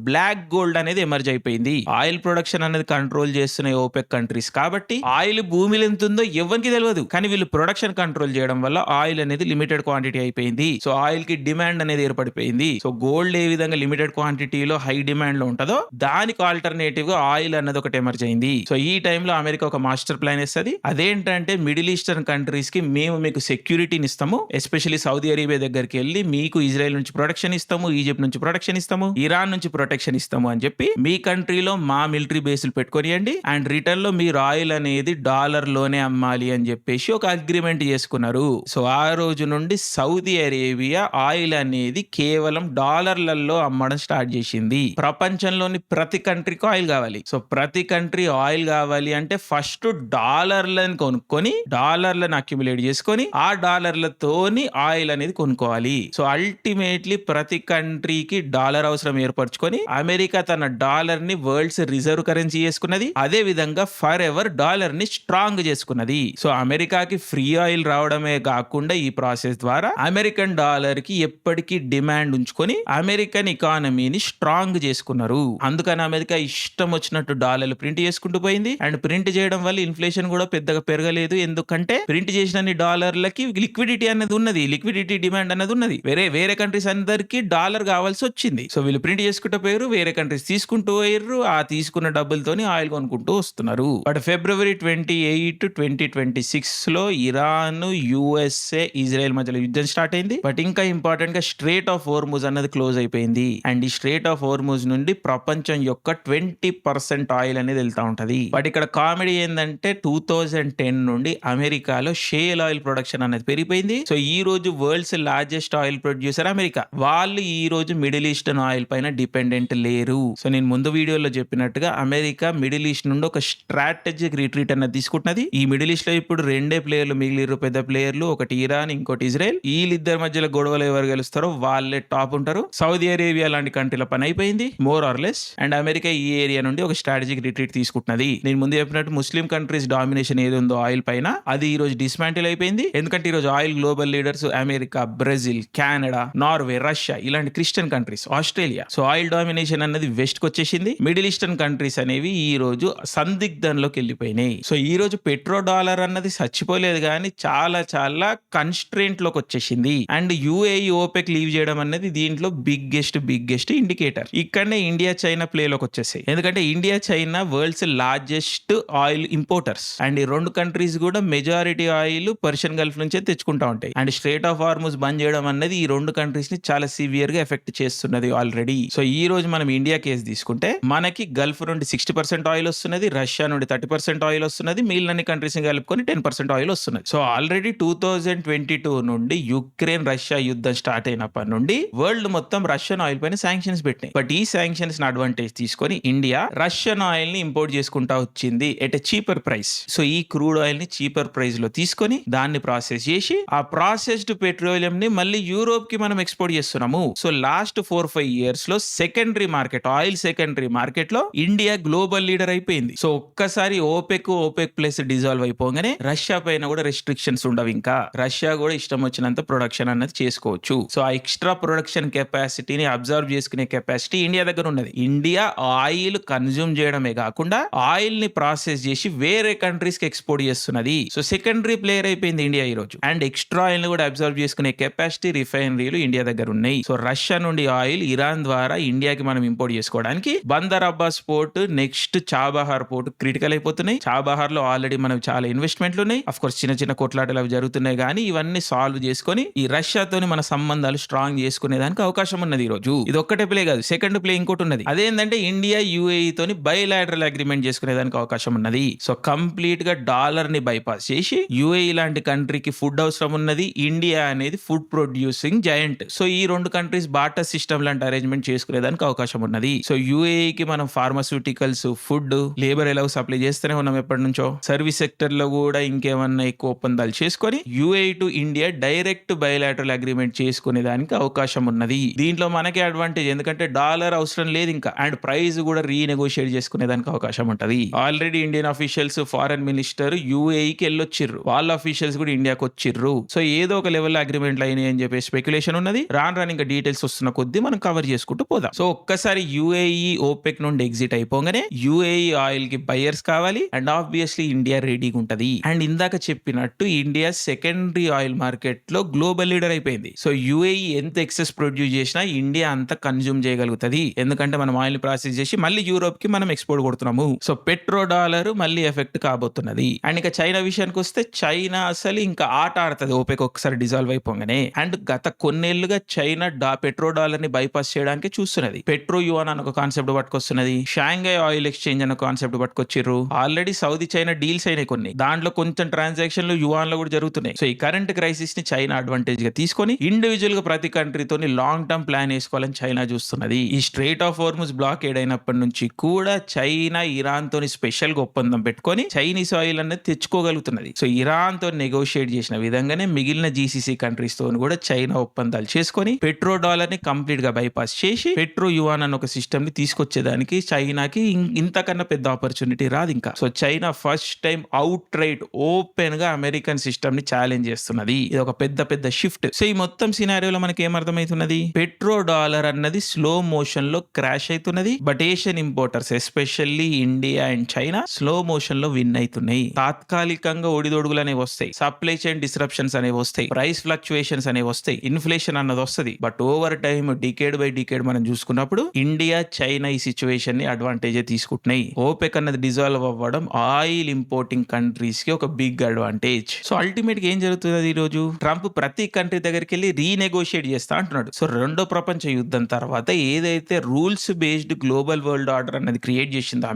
బ్లాక్ గోల్డ్ అనేది ఎమర్జ్ అయిపోయింది. ఆయిల్ ప్రొడక్షన్ అనేది కంట్రోల్ చేస్తున్నాయి ఓపెక్ కంట్రీస్. కాబట్టి ఆయిల్ భూమిలో ఎంత ఉందో ఎవరికి తెలియదు, కానీ వీళ్ళు ప్రొడక్షన్ కంట్రోల్ చేయడం వల్ల ఆయిల్ అనేది లిమిటెడ్ క్వాంటిటీ అయిపోయింది. సో ఆయిల్ కి డిమాండ్ అనేది ఏర్పడిపోయింది. సో గోల్డ్ ఏ విధంగా లిమిటెడ్ క్వాంటిటీలో హై డిమాండ్ లో ఉంటుందో దానికి ఆల్టర్నేటివ్ గా ఆయిల్ అనేది ఒకటి ఎమర్జ్ అయింది. సో ఈ టైంలో అమెరికా ఒక మాస్టర్ ప్లాన్ ఇస్తుంది. అదేంటంటే మిడిల్ ఈస్టర్న్ కంట్రీస్ కి మేము మీకు సెక్యూరిటీని ఇస్తాము, ఎస్పెషల్లీ సౌదీ అరేబియా దగ్గరికి వెళ్ళి మీకు ఇజ్రాయెల్ నుంచి ప్రొటెక్షన్ ఇస్తాము, ఈజిప్ట్ నుంచి ప్రొటెక్షన్ ఇస్తాము, ఇరాన్ నుంచి ప్రొటెక్షన్ ఇస్తాము అని చెప్పి మీ కంట్రీలో మా మిలిటరీ బేస్లు పెట్టుకోనియండి. అండ్ రిటర్న్ లో మీరు ఆయిల్ అనేది డాలర్ లోనే అమ్మాలి అని చెప్పేసి ఒక అగ్రిమెంట్ చేసుకున్నారు. సో ఆ రోజు నుండి సౌదీ అరేబియా ఆయిల్ అనేది కేవలం డాలర్లలో అమ్మడం స్టార్ట్ చేసింది. ప్రపంచంలోని ప్రతి కంట్రీకి ఆయిల్ కావాలి. సో ప్రతి కంట్రీ ఆయిల్ కావాలి అంటే ఫస్ట్ డాలర్లను కొనుక్కొని డాలర్లను అక్యుములేట్ చేసుకొని ఆ డాలర్లతోని ఆయిల్ అనేది కొనుక్కోవాలి. సో అల్టిమేట్లీ ప్రతి కంట్రీకి డాలర్ అవసరం ఏర్పరచుకొని అమెరికా తన డాలర్ ని వరల్డ్స్ రిజర్వ్ కరెన్సీ చేసుకున్నది. అదే విధంగా ఫర్ ఎవర్ డాలర్ ని స్ట్రాంగ్ చేసుకున్నది. సో అమెరికాకి ఫ్రీ ఆయిల్ రావడమే కాకుండా ఈ ప్రాసెస్ ద్వారా అమెరికన్ డాలర్ కి ఎప్పటికీ డిమాండ్ ఉంచుకొని అమెరికన్ ఎకానమీని స్ట్రాంగ్ చేసుకున్నారు. అందుకని అమెరికా ఇష్టం వచ్చినట్టు డాలర్లు ప్రింట్ చేసుకుంటూ పోయింది. అండ్ ప్రింట్ చేయడం వల్ల ఇన్ఫ్లేషన్ కూడా పెద్దగా పెరగలేదు. ఎందుకంటే ప్రింట్ చేసిన డాలర్లకి లిక్విడిటీ అనేది ఉన్నది. లిక్విడిటీ డిమాండ్ అన్నది ఉన్నది. వేరే కంట్రీస్ అందరికి డాలర్ కావాల్సి వచ్చింది. సో వీళ్ళు ప్రింట్ చేసుకుంటూ పోయారు, వేరే కంట్రీస్ తీసుకుంటూ పోయారు, ఆ తీసుకున్న డబ్బులతోని ఆయిల్ కొనుక్కుంటూ వస్తున్నారు. బట్ ఫిబ్రవరి 28, 2026 లో ఇరాన్, యుఎస్ఏ, ఇజ్రాయెల్ మధ్యలో యుద్ధం స్టార్ట్ అయింది. బట్ ఇంకా ఇంపార్టెంట్ గా స్ట్రేట్ ఆఫ్ హోర్ముజ్ అన్నది క్లోజ్ అయిపోయింది. అండ్ ఈ స్ట్రేట్ ఆఫ్ హోర్ముజ్ నుండి ప్రపంచం యొక్క 20% ఆయిల్ అనేది వెళ్తా ఉంటది. బట్ ఇక్కడ కామెడీ ఏంటంటే 2010 నుండి అమెరికాలో షేల్ ఆయిల్ ప్రొడక్షన్ అనేది పెరిగిపోయింది. సో ఈ రోజు world's largest oil producer America. వాళ్ళు ఈ రోజు మిడిల్ ఈస్టర్న్ ఆయిల్ పైన డిపెండెంట్ లేరు. సో నేను ముందు వీడియోలో చెప్పినట్టుగా అమెరికా మిడిల్ ఈస్ట్ నుండి ఒక స్ట్రాటజిక్ రిట్రీట్ అనేది తీసుకుంటున్నది. ఈ మిడిల్ ఈస్ట్ లో ఇప్పుడు రెండే ప్లేయర్లు మిగిలిరు, పెద్ద ప్లేయర్లు, ఒకటి ఇరాన్, ఇంకోటి ఇజ్రాయెల్. వీళ్ళిద్దరి మధ్యలో గొడవలు ఎవరు గెలుస్తారో వాళ్ళే టాప్ ఉంటారు. సౌదీ అరేబియా లాంటి కంట్రీల పని అయిపోయింది more or less. And America ఈ ఏరియా నుండి ఒక స్ట్రాటజిక్ రిట్రీట్ తీసుకుంటున్నది. నేను ముందు చెప్పినట్టు ముస్లిం కంట్రీస్ డామినేషన్ ఏది ఉందో ఆయిల్ పైన, అది ఈ రోజు డిస్మాంటిల్ అయిపోయింది. ఎందుకంటే ఈ రోజు oil global leaders America, Brazil, Canada, Norway, Russia ఇలాంటి Christian countries, Australia. So oil domination అనేది వెస్ట్ కి వచ్చేసింది. మిడిల్ ఈస్టర్న్ కంట్రీస్ అనేవి ఈ రోజు సందిగ్ధంలోకి వెళ్ళిపోయినాయి. సో ఈ రోజు పెట్రో డాలర్ అన్నది చచ్చిపోలేదు కానీ చాలా చాలా కన్స్ట్రెంట్ లోకి వచ్చేసింది. అండ్ యుఏఈ ఓపెక్ లీవ్ చేయడం అనేది దీంట్లో బిగ్గెస్ట్ ఇండికేటర్. ఇక్కడనే ఇండియా చైనా ప్లే లోకి వచ్చేసాయి. ఎందుకంటే India China world's largest oil importers. And ఈ రెండు కంట్రీస్ కూడా మెజారిటీ ఆయిల్ పర్షియన్ గల్ఫ్ నుంచే తెచ్చుకుంటా ఉంటాయి. అండ్ స్ట్రేట్ ఆఫ్ హార్ముజ్ బంద్ చేయడం అనేది ఈ రెండు కంట్రీస్ ని చాలా సివియర్ గా ఎఫెక్ట్ చేస్తున్నది ఆల్రెడీ. సో ఈ రోజు మనం ఇండియా కేసు తీసుకుంటే మనకి గల్ఫ్ నుండి 60% ఆయిల్ వస్తున్నది, రష్యా నుండి 30% ఆయిల్ వస్తున్నది, మిగిలిన కంట్రీస్ కలుపుకొని 10% ఆయిల్ వస్తున్నది. సో ఆల్రెడీ 2022 నుండి యుక్రెయిన్ రష్యా యుద్ధం స్టార్ట్ అయినప్పటి నుండి వరల్డ్ మొత్తం రష్యన్ ఆయిల్ పైన శాంక్షన్స్ పెట్టినాయి. బట్ ఈ శాంక్షన్స్ అడ్వాంటేజ్ తీసుకొని ఇండియా రష్యన్ ఆయిల్ ని ఇంపోర్ట్ చేసుకుంటా వచ్చింది at a cheaper price. So ఈ క్రూడ్ ఆయిల్ ని చీపర్ ప్రైస్ లో తీసుకొని దాన్ని ప్రాసెస్ చేసి ఆ ప్రాసెస్డ్ పెట్రోలియం ని మళ్ళీ యూరోప్ కి మనం ఎక్స్పోర్ట్ చేస్తున్నాము. సో లాస్ట్ 4-5 ఇయర్స్ లో secondary market, oil secondary market లో ఇండియా గ్లోబల్ లీడర్ అయిపోయింది. సో ఒక్కసారి ఓపెక్ ప్లస్ డిజాల్వ్ అయిపోగానే రష్యా పైన కూడా రెస్ట్రిక్షన్స్ ఉండవు. ఇంకా రష్యా కూడా ఇష్టం వచ్చినంత ప్రొడక్షన్ అన్నది చేసుకోవచ్చు. సో ఆ ఎక్స్ట్రా ప్రొడక్షన్ కెపాసిటీని అబ్జర్వ్ చేసుకునే కెపాసిటీ ఇండియా దగ్గర ఉన్నది. ఇండియా ఆయిల్ కన్జ్యూమ్ చేయడమే కాకుండా ఆయిల్ ని ప్రాసెస్ చేసి వేరే కంట్రీస్ కి ఎక్స్పోర్ట్ చేస్తున్నది. సో సెకండరీ ప్లేయర్ అయిపోయింది ఇండియా ఈ రోజు. అండ్ ఎక్స్ట్రా ఆయిల్ ని కూడా అబ్జర్వ్ చేసుకునే కెపాసిటీ రిఫైనరీలు ఇండియా దగ్గర ఉన్నాయి. సో రష్యా నుండి ఆయిల్ ఇరాన్ ద్వారా ఇండియాకి మనం ఇంపోర్ట్ చేసుకోవడానికి Bandar Abbas port, next Chabahar port critical అయిపోతున్నాయి. చాబహార్ లో ఆల్రెడీ మనం చాలా ఇన్వెస్ట్మెంట్లు ఉన్నాయి. అఫ్ కోర్స్ చిన్న కొట్లాటలు అవి జరుగుతున్నాయి కానీ ఇవన్నీ సాల్వ్ చేసుకొని ఈ రష్యాతోని మన సంబంధాలు స్ట్రాంగ్ చేసుకునే దానికి అవకాశం ఉన్నది ఈ రోజు. ఇది ఒక్కటే ప్లే కాదు, సెకండ్ ప్లే ఇంకోటి ఉన్నది. అదేంటంటే ఇండియా యుఏఈ తోని బైలాటరల్ అగ్రిమెంట్ చేసుకునే దానికి అవకాశం ఉన్నది. సో కంప్లీట్ గా డాలర్ ని బైపాస్ చేసి యుఏఈ లాంటి కంట్రీకి ఫుడ్ అవసరం ఉన్నది. ఇండియా అనేది ఫుడ్ ప్రొడ్యూసింగ్ జాయింట్. సో ఈ రెండు కంట్రీస్ బాటర్ సిస్టమ్ లాంటి అరేంజ్మెంట్ చేసుకునే దానికి అవకాశం ఉన్నది. సో యుఏఈకి మనం ఫార్మాస్యూటికల్స్, ఫుడ్, లేబర్ ఎలా సప్లై చేస్తూనే ఉన్నాం ఎప్పటి నుంచో. సర్వీస్ సెక్టర్ లో కూడా ఇంకేమన్నా ఎక్కువ ఒప్పందాలు చేసుకొని UAE to India direct bilateral agreement చేసుకునే దానికి అవకాశం ఉన్నది. దీంట్లో మనకే అడ్వాంటేజ్, ఎందుకంటే డాలర్ అవసరం లేదు ఇంకా. అండ్ ప్రైస్ కూడా రీనెగోషియేట్ చేసుకునే దానికి అవకాశం ఉంటది. Already Indian officials, foreign minister యుఏఈకి వెళ్ళొచ్చిర్రు, వాళ్ళ అఫీషియల్స్ కూడా ఇండియాకి వచ్చిర్రు. సో ఏదో ఒక లెవెల్ అగ్రిమెంట్లు అయినాయి అని చెప్పి స్పెక్యులేషన్ ఉన్నది. రాను ఇంకా డీటెయిల్స్ వస్తున్న కొద్దీ మనం కవర్ చేసుకుంటూ పోదాం. సో ఒక్కసారి యుఏఈ ఓపెక్ నుండి ఎగ్జిట్ అయిపోగానే యుఏఈ ఆయిల్ కి బయర్స్ కావాలి. అండ్ ఆబ్వియస్లీ ఇండియా రెడీగా ఉంటది. అండ్ ఇందాక చెప్పినట్టు ఇండియా సెకండరీ ఆయిల్ మార్కెట్ లో గ్లోబల్ లీడర్ అయిపోయింది. సో యుఏఈ ఎంత ఎక్సెస్ ప్రొడ్యూస్ చేసినా ఇండియా అంత కన్జ్యూమ్ చేయగలుగుతుంది. ఎందుకంటే మనం ఆయిల్ ప్రాసెస్ చేసి మళ్ళీ యూరోప్ కి మనం ఎక్స్పోర్ట్ కొడుతున్నాము. సో పెట్రో డాలర్ మళ్ళీ ఎఫెక్ట్ కాబోతున్నది. అండ్ ఇంకా చైనా విషయానికి వస్తే చైనా అసలు ఇంకా ఆట ఆడుతుంది ఓపెక్ ఒకసారి డిజాల్వ్ అయిపోగానే. అండ్ గత కొన్నేళ్లుగా చైనా పెట్రో డాలర్ ని బైపాస్ చేయడానికి చూస్తున్నది. పెట్రో యువాన్ అని ఒక కాన్సెప్ట్ పట్టుకొస్తున్నది. షాంఘై ఆయిల్ ఎక్స్చేంజ్ అనే కాన్సెప్ట్ పట్టుకొచ్చిర్రు. ఆల్రెడీ సౌదీ చైనా డీల్స్ అయినాయి కొన్ని. దాంట్లో కొంచెం ట్రాన్సాక్షన్లు యువాన్ లో కూడా జరుగుతున్నాయి. సో ఈ కరెంట్ క్రైసిస్ ని చైనా అడ్వాంటేజ్ గా తీసుకొని ఇండివిజువల్ గా ప్రతి కంట్రీతోని లాంగ్ టర్మ్ ప్లాన్ వేసుకోవాలని చైనా చూస్తున్నది. ఈ స్ట్రేట్ ఆఫ్ హార్ముజ్ బ్లాకేడ్ అయినప్పటి నుంచి కూడా చైనా ఇరాన్ తోని స్పెషల్ గా ఒప్పందం పెట్టుకొని చైనీస్ ఆయిల్ అనేది తెచ్చుకోగలుగుతున్నది. సో ఇరాన్ తో నెగోషియేట్ చేసిన విధంగానే మిగిలిన జీసీసీ కంట్రీస్ తో కూడా చైనా ఒప్పందాలు చేసుకొని పెట్రో డాలర్ ని కంప్లీట్ గా బైపాస్ చేసి పెట్రో యువాన్ అన్న ఒక సిస్టమ్ ని తీసుకొచ్చేదానికి చైనాకి ఇంతకన్నా పెద్ద ఆపర్చునిటీ రాదు ఇంకా. So China first time out right open గా అమెరికన్ సిస్టమ్ ని ఛాలెంజ్ చేస్తున్నది. ఇది ఒక పెద్ద షిఫ్ట్. సో ఈ మొత్తం సినారియోలో మనకి ఏమర్థమవుతున్నది, పెట్రో డాలర్ అన్నది స్లో మోషన్ లో క్రాష్ అవుతున్నది. But Asian importers especially India and China slow motion లో విన్ అవుతున్నాయి. తాత్కాలికంగా ఒడిదొడుగులు అనేవి వస్తాయి, సప్లై చైన్ డిస్రప్షన్స్ అనేవి వస్తాయి, ప్రైస్ ఫ్లక్చువేషన్ సిచ్యువేషన్స్ అనేవి వస్తాయి, ఇన్ఫ్లేషన్ అన్నది వస్తుంది. But over time decade by decade మనం చూసుకున్నప్పుడు ఇండియా చైనా ఈ సిచ్యువేషన్ ని అడ్వాంటేజ్ తీసుకుంటున్నాయి. ఓపెక్ అన్నది డిజాల్వ్ అవ్వడం ఆయిల్ ఇంపోర్టింగ్ కంట్రీస్ కి ఒక బిగ్ అడ్వాంటేజ్. సో అల్టిమేట్ గా ఏం జరుగుతుంది, ఈ రోజు ట్రంప్ ప్రతి కంట్రీ దగ్గరికి వెళ్ళి రీనెగోషియేట్ చేస్తా అంటున్నాడు. సో రెండో ప్రపంచ యుద్ధం తర్వాత ఏదైతే rules based global world order అనేది క్రియేట్ చేసిందో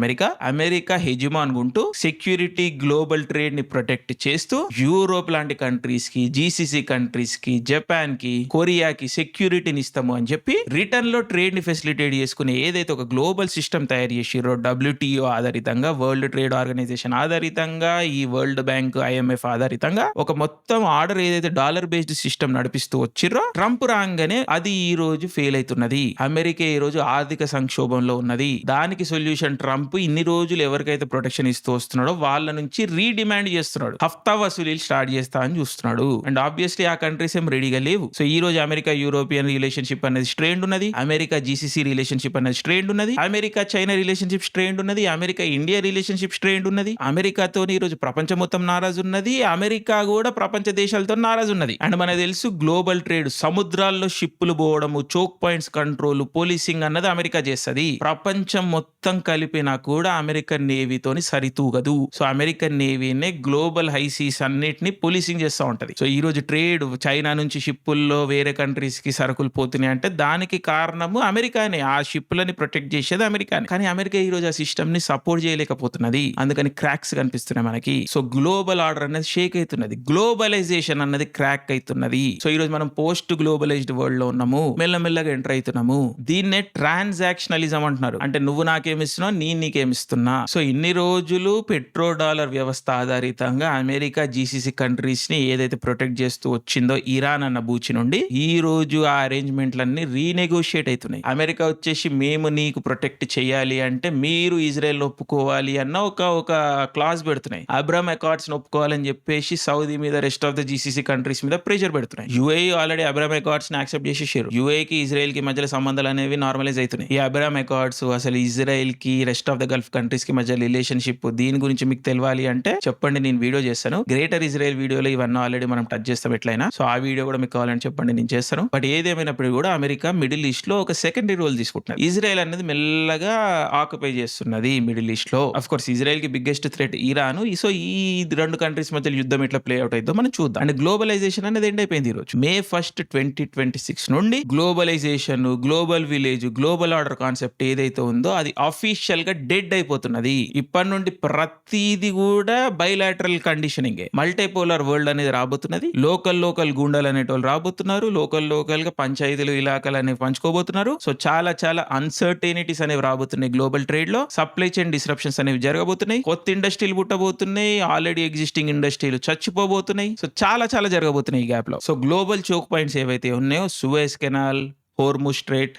అమెరికా హెజిమాన్ ఉంటూ సెక్యూరిటీ గ్లోబల్ ట్రేడ్ ని ప్రొటెక్ట్ చేస్తూ యూరోప్ లాంటి కంట్రీస్ కి, జీసీసీ కంట్రీస్ కి, జపాన్ కి, కొరియాకి సెక్యూరిటీని ఇస్తాము అని చెప్పి రిటర్న్ లో ట్రేడ్ ని ఫెసిలిటేట్ చేసుకునే ఏదైతే ఒక గ్లోబల్ సిస్టమ్ తయారు చేసిరో, WTO ఆధారితంగా, వరల్డ్ ట్రేడ్ ఆర్గనైజేషన్ ఆధారితంగా, ఈ వరల్డ్ బ్యాంక్, IMF ఆధారితంగా ఒక మొత్తం ఆర్డర్ ఏదైతే డాలర్ బేస్డ్ సిస్టమ్ నడిపిస్తూ వచ్చిర్రో, ట్రంప్ రాగానే అది ఈ రోజు ఫెయిల్ అవుతున్నది. అమెరికా ఈ రోజు ఆర్థిక సంక్షోభంలో ఉన్నది. దానికి సొల్యూషన్ ట్రంప్ ఇన్ని రోజులు ఎవరికైతే ప్రొటెక్షన్ ఇస్తూ వస్తున్నాడో వాళ్ళ నుంచి రీడిమాండ్ చేస్తున్నాడు, హఫ్తా వసూలీలు స్టార్ట్ చేస్తా అని చూస్తున్నాడు. అండ్ ఆబ్వియస్లీ ఆ కంట్రీస్ ఏం రెడీగా లేవు. సో ఈ రోజు అమెరికా యూరోపియన్ రిలేషన్షిప్ అనేది స్ట్రెయిన్డ్ ఉన్నది, అమెరికా జీసీసీ రిలేషన్షిప్ అనేది స్ట్రెయిన్డ్ ఉన్నది, అమెరికా చైనా రిలేషన్షిప్ స్ట్రెయిన్డ్ ఉన్నది, అమెరికా ఇండియా రిలేషన్షిప్ స్ట్రెయిన్డ్ ఉన్నది, అమెరికాతో ఈ రోజు ప్రపంచం మొత్తం నారాజు ఉన్నది, అమెరికా కూడా ప్రపంచ దేశాలతో నారాజు ఉన్నది. అండ్ మనకు తెలుసు గ్లోబల్ ట్రేడ్, సముద్రాల్లో షిప్పులు పోవడము, చోక్ పాయింట్స్ కంట్రోల్, పోలీసింగ్ అన్నది అమెరికా చేస్తుంది. ప్రపంచం మొత్తం కలిపినా కూడా అమెరికన్ నేవీతోని సరితూగదు. సో అమెరికన్ నేవీనే గ్లోబల్ హైసీస్ అన్నిటిని పోలీసింగ్ చేస్తూ ఉంటది. సో ఈ రోజు ట్రేడ్ చైనా నుంచి షిప్పుల్లో వేరే కంట్రీస్ కి సరుకులు పోతున్నాయి అంటే దానికి కారణము అమెరికానే. ఆ షిప్పులని ప్రొటెక్ట్ చేసేది అమెరికానే. కానీ అమెరికా ఈ రోజు ఆ సిస్టమ్ ని సపోర్ట్ చేయలేకపోతున్నది. అందుకని క్రాక్స్ కనిపిస్తున్నాయి మనకి. సో గ్లోబల్ ఆర్డర్ అనేది షేక్ అవుతున్నది, గ్లోబలైజేషన్ అన్నది క్రాక్ అవుతున్నది. సో ఈ రోజు మనం పోస్ట్ గ్లోబలైజ్డ్ వరల్డ్ లో ఉన్నాము, మెల్లమెల్లగా ఎంటర్ అవుతున్నాము. దీన్నే ట్రాన్సాక్షనలిజం అంటున్నారు. అంటే నువ్వు నాకేమిస్తున్నావు, నేను నీకేమిస్తున్నా. సో ఇన్ని రోజులు పెట్రో డాలర్ వ్యవస్థ ఆధారితంగా అమెరికా జీసీసీ కంట్రీస్ ని ఏదైతే ప్రొటెక్ట్ చేస్తూ వచ్చిందో ఇరాన్ అన్న బూచి నుండి, ఈ రోజు ఆ అరేంజ్మెంట్లన్నీ రీనెగోషియేట్ అవుతున్నాయి. అమెరికా వచ్చేసి మేము నీకు ప్రొటెక్ట్ చేయాలి అంటే మీరు ఇజ్రాయెల్ ఒప్పుకోవాలి అన్న ఒక క్లాజ్ పెడుతున్నాయి. అబ్రహాం అకార్డ్స్ ఒప్పుకోవాలని చెప్పేసి సౌదీ మీద, rest of the GCC countries మీద ప్రెషర్ పెడుతున్నాయి. యుఏఈ ఆల్రెడీ అబ్రహాం అకార్డ్స్ ని యాక్సెప్ట్ చేసేసారు. యుఏఈ కి ఇజ్రాయెల్ కి మధ్యలో సంబంధాలు అనేవి నార్మలైజ్ అవుతున్నాయి. ఈ అబ్రహాం అకార్డ్స్ అసలు ఇజ్రాయెల్ కి, rest of the Gulf countries కి మధ్య రిలేషన్షిప్, దీని గురించి మీకు తెలియాలి అంటే చెప్పండి, నేను వీడియో చేస్తాను. గ్రేటర్ ఇజ్రాయెల్ వీడియోలో ఇవన్నీ ఆల్రెడీ మనం టచ్ చేస్తాం ఎట్లయినా. సో ఆ వీడియో కూడా మీకు కావాలని చెప్పండి, నేను చేస్తాను. బట్ ఏదేమైనప్పుడు కూడా అమెరికా మిడిల్ ఈస్ట్ లో ఒక సెకండరీ రోల్ తీసుకుంటున్నారు. ఇజ్రాయెల్ అనేది మెల్లగా ఆక్యుపై చేస్తున్నది మిడిల్ ఈస్ట్ లో. అఫ్ కోర్స్ ఇజ్రాయెల్ కి బిగ్గెస్ట్ థ్రెట్ ఇరాన్. సో ఈ రెండు కంట్రీస్ మధ్య యుద్ధం ఎట్లా ప్లే అవుట్ అయిందో మనం చూద్దాం. అండ్ గ్లోబలైజేషన్ అనేది ఎండ్ అయిపోయింది ఈ రోజు. May 1, 2026 నుండి globalisation, global village, global order concept ఏదైతే ఉందో అది అఫీషియల్ గా డెడ్ అయిపోతున్నది. ఇప్పటి నుండి ప్రతిది కూడా బైలాటరల్ కండిషనింగ్, మల్టీపోలార్ వరల్డ్ అనేది రాబోతున్నది. లోకల్ గుండాలు అనేటోళ్ళు రాబోతున్నారు, లోకల్ గా పంచాయతీలు, ఇలాకాలు అనేవి పంచుకోబోతున్నారు. సో చాలా అన్సర్టైనిటీస్ అనేవి రాబోతున్నాయి గ్లోబల్ ట్రేడ్ లో. సప్లై చైన్ డిస్రప్షన్స్ అనేవి జరగబోతున్నాయి, కొత్త ఇండస్ట్రీలు పుట్టబోతున్నాయి, ఆల్రెడీ ఎగ్జిస్టింగ్ ఇండస్ట్రీలు చచ్చిపోబోతున్నాయి. సో చాలా జరగబోతున్నాయి ఈ గ్యాప్ లో. సో గ్లోబల్ చోక్ పాయింట్స్ ఏవైతే ఉన్నాయో, Suez canal, Hormuz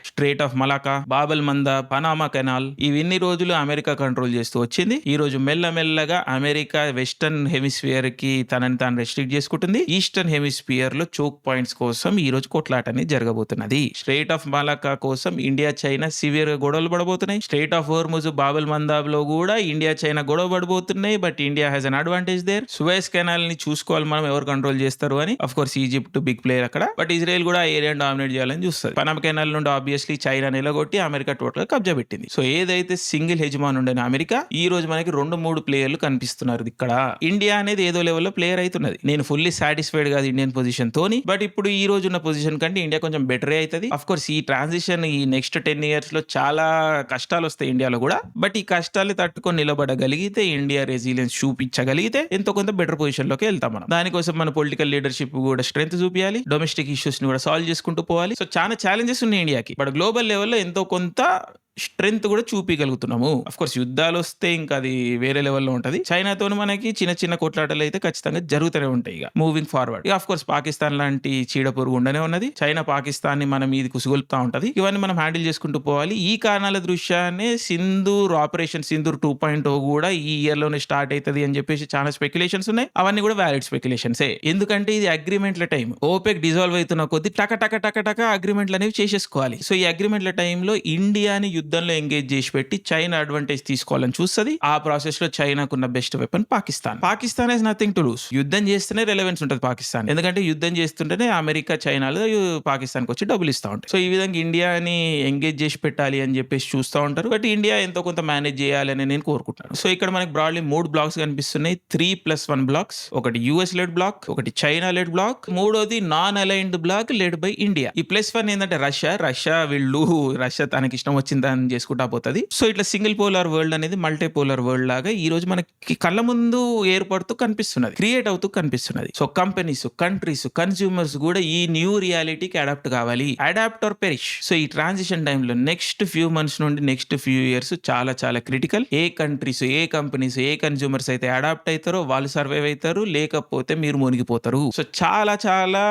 strait of Malacca, Bab el Mandeb, Panama canal, ఇవన్నీ రోజులు అమెరికా కంట్రోల్ చేస్తూ వచ్చింది. ఈ రోజు మెల్లమెల్లగా అమెరికా వెస్టర్న్ హెమిస్ఫియర్ కి తనని తాను రెస్ట్రిక్ట్ చేసుకుంటుంది. ఈస్టర్న్ హెమిస్ఫియర్ లో చోక్ పాయింట్స్ కోసం ఈ రోజు కొట్లాట అనేది జరగబోతున్నది. స్ట్రేట్ ఆఫ్ మలాకా కోసం ఇండియా చైనా సివియర్ గా గొడవలు పడబోతున్నాయి. Strait of Hormuz, Bab el Mandeb లో కూడా ఇండియా చైనా గొడవ పడబోతున్నాయి. But India has an advantage there. Suez canal ని చూసుకోవాలి మనం, ఎవరు కంట్రోల్ చేస్తారు అని. Of course Egypt big player అక్కడ, బట్ ఇజ్రాయెల్ కూడా ఆ ఏరియాని డామినేట్ చేయాలని చూస్తుంది. పనామా కెనాల్ నుండి ఆబ్వియస్లీ చైనా నిలగొట్టి అమెరికా టోటల్ కబ్జా పెట్టింది. సో ఏదైతే సింగిల్ హెజిమాన్ ఉండే అమెరికా, ఈ రోజు మనకి 2-3 ప్లేయర్లు కనిపిస్తున్నారు ఇక్కడ. ఇండియా అనేది ఏదో లెవెల్లో ప్లేయర్ అవుతున్నది. నేను ఫుల్లీ సాటిస్ఫైడ్ కాదు ఇండియన్ పొజిషన్ తోని, బట్ ఇప్పుడు ఈ రోజు ఉన్న పొజిషన్ కంటే ఇండియా కొంచెం బెటరే అవుతుంది. అఫ్ కోర్స్ ఈ ట్రాన్సిషన్ ఈ నెక్స్ట్ 10 years లో చాలా కష్టాలు వస్తాయి ఇండియాలో కూడా. బట్ ఈ కష్టాలు తట్టుకొని నిలబడగలిగితే, ఇండియా రెసిలియన్స్ చూపించగలిగితే ఎంతో కొంత బెటర్ పొజిషన్ లోకి వెళ్తాం మనం. దానికోసం మన పొలిటికల్ లీడర్షిప్ కూడా స్ట్రెంత్ చూపించాలి, డొమెస్టిక్ ఇష్యూస్ ని కూడా సాల్వ్ చేసుకుంటూ పోవాలి. సో చాలా ఛాలెంజెస్ ఉన్నాయి ఇండియాకి. బట్ గ్లోబల్ లెవెల్లో ఎంతో కొంత స్ట్రెంత్ కూడా చూపించగలుగుతున్నాము. అఫ్ కోర్స్ యుద్ధాలు వస్తే ఇంకా అది వేరే లెవెల్లో ఉంటది. చైనాతో మనకి చిన్న కొట్లాటలు అయితే ఖచ్చితంగా జరుగుతూనే ఉంటాయి ఇక moving forward. Of course Pakistan లాంటి చీడ పురుగు ఉండనే ఉన్నది. చైనా పాకిస్తాన్ ని మన మీది కుసుగొల్పుతా ఉంటది. ఇవన్నీ మనం హ్యాండిల్ చేసుకుంటూ పోవాలి. ఈ కారణాల దృష్ట్యానే ఆపరేషన్ సింధూర్ 2.0 కూడా ఈ ఇయర్ లోనే స్టార్ట్ అవుతుంది అని చెప్పేసి చాలా స్పెక్యులేషన్స్ ఉన్నాయి. అవన్నీ కూడా వ్యాలిడ్ స్పెక్యులేషన్సే. ఎందుకంటే ఇది అగ్రిమెంట్ల టైం. ఓపెక్ డిజాల్వ్ అవుతున్న కొద్ది టక అగ్రిమెంట్లు అనేవి చేసేసుకోవాలి. సో ఈ అగ్రిమెంట్ల టైంలో ఇండియాని యుద్ధంలో ఎంగేజ్ చేసి పెట్టి చైనా అడ్వాంటేజ్ తీసుకోవాలని చూస్తుంది. ఆ ప్రాసెస్ లో చైనాకున్న best weapon Pakistan is nothing to lose. యుద్ధం చేస్తేనే రెలవెన్స్ ఉంటుంది పాకిస్తాన్, ఎందుకంటే యుద్ధం చేస్తుంటేనే అమెరికా చైనాలో పాకిస్తాన్ వచ్చి డబ్బులు ఇస్తా ఉంటాయి. సో ఈ విధంగా ఇండియాని ఎంగేజ్ చేసి పెట్టాలి అని చెప్పేసి చూస్తూ ఉంటారు. బట్ ఇండియా ఎంతో కొంత మేనేజ్ చేయాలని నేను కోరుకుంటాను. సో ఇక్కడ మనకి బ్రాడ్లీ 3 బ్లాక్స్ కనిపిస్తున్నాయి. 3+1 బ్లాక్స్. ఒకటి యుఎస్ లెడ్ బ్లాక్, ఒకటి చైనా లెడ్ బ్లాక్, మూడోది non aligned block led by India. ఈ +1 ఏంటంటే రష్యా తనకి ఇష్టం వచ్చిందని చేసుకుంటా పోతుంది. సో ఇట్లా సింగిల్ పోలార్ వరల్డ్ అనేది మల్టీ పోలార్ వరల్డ్ లాగా ఈ రోజు మనకి కళ్ళ ముందు ఏర్పడుతూ కనిపిస్తున్నది, క్రియేట్ అవుతూ కనిపిస్తున్నది. సో కంపెనీస్, కంట్రీస్, కన్స్యూమర్స్ కూడా ఈ న్యూ రియాలిటీకి అడాప్ట్ కావాలి. Adapt or perish. సో ఈ ట్రాన్సిషన్ టైంలో నెక్స్ట్ ఫ్యూ మంత్స్ నుండి నెక్స్ట్ ఫ్యూ ఇయర్స్ చాలా చాలా క్రిటికల్. ఏ కంట్రీస్, ఏ కంపెనీస్, ఏ కన్స్యూమర్స్ అయితే అడాప్ట్ అవుతారో వాళ్ళు సర్వైవ్ అవుతారు, లేకపోతే మీరు మునిగిపోతారు. సో చాలా చాలా